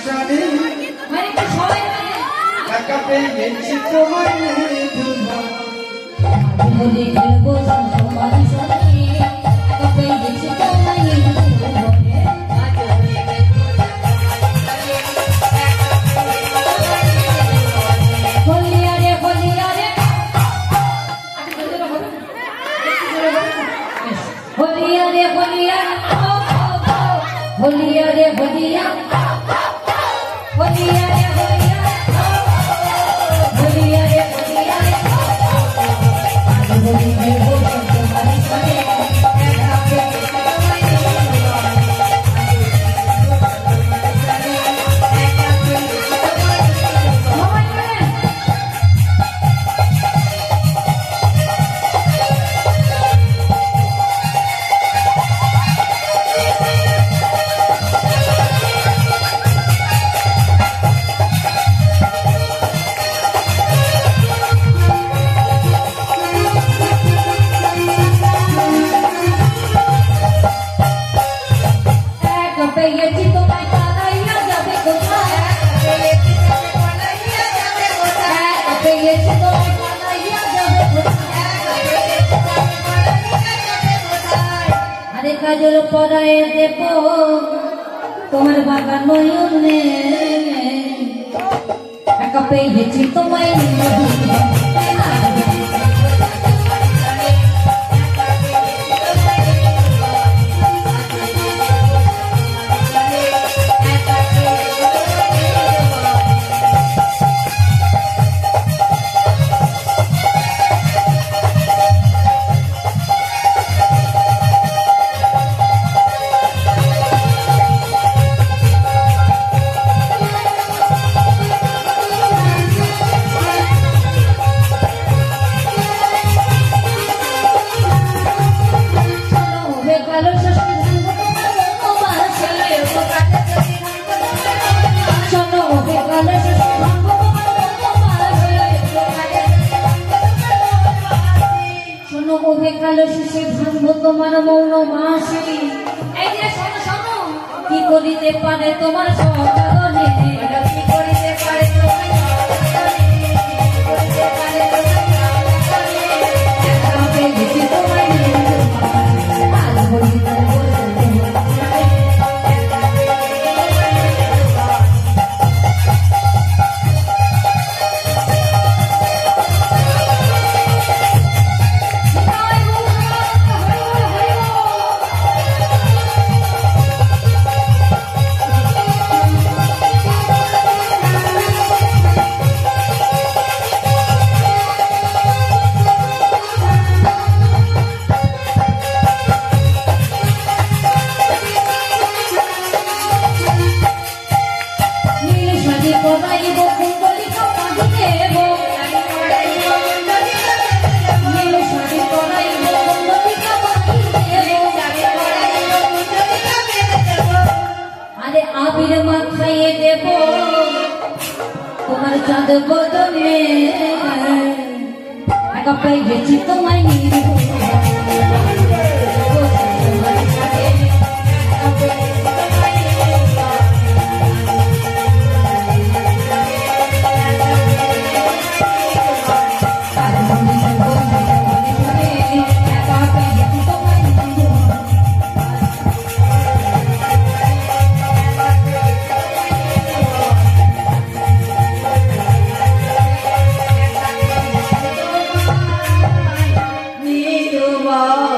জানি একা পেয়ে গেছি তোমায় বলে খেলবো তোমার সাথে একা পেয়ে গেছি তোমায় होलिया रे होलिया होलिया रे होलिया होलिया रे होलिया आज होली में वो सब तुम्हारी सने ऐसा पे কাজল পরায়ে দেব তোমার বাগান নয়নে একা পেয়েছি তোমায় তোমার মৌন মাসি এই যে শোনো শোনো কি করিতে পারে তোমার সকালে কি করিতে পারে তোমার সকালে কি করিতে পারে তোমার সকালে একা পেয়েছি তোমায় আজ বলি তার তোমার চাঁদ বদনে একা পেয়ে গেছি তোমায় Wow.